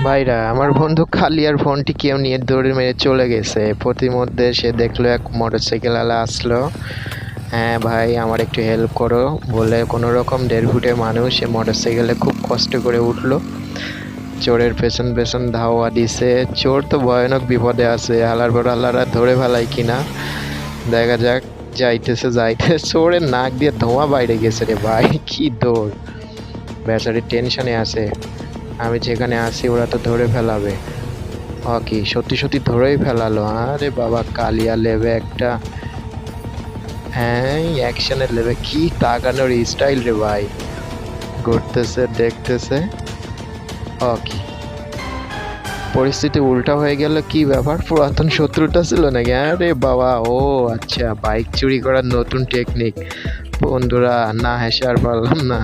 ভাইরা, আমার বন্ধু কালিয়ার ফোনটি কেউ নিয়ে দৌড়ে মেরে চলে গেছে। প্রতিমধ্যে সে দেখলো এক মোটরসাইকেলওয়ালা আসলো। হ্যাঁ ভাই, আমার একটু হেল্প করো বলে কোনো রকম 1.5 ফুটের মানুষ সে মোটরসাইকেলে খুব কষ্ট করে উঠলো। চোরের পেছন পেছন ধাওয়া দিছে। চোর তো ভয়ানক বিপদে আছে, হালার পর হালারা ধরে ফেলায় কিনা দেখা যাক। যাইতেছে যাইতে চোরের নাক দিয়ে ধোঁয়া বাইরে গেছে রে ভাই, কি দৌড়! বেচারি টেনশনে আছে, আমি যেখানে আছি ওরা তো ধরে ফেলাবে। কি সত্যি সত্যি ধরেই ফেলালো! আরে বাবা, কালিয়া লেবে একটা! হ্যাঁ, অ্যাকশনের লেবে কি তাকানোর স্টাইল রে ভাই! ঘুরতেছে, দেখতেছে। কি পরিস্থিতি উল্টা হয়ে গেল! কি ব্যাপার, পুরাতন শত্রুটা ছিল নাকি? আরে বাবা, ও আচ্ছা, বাইক চুরি করার নতুন টেকনিক! বন্ধুরা, না হেসে আর পারলাম না।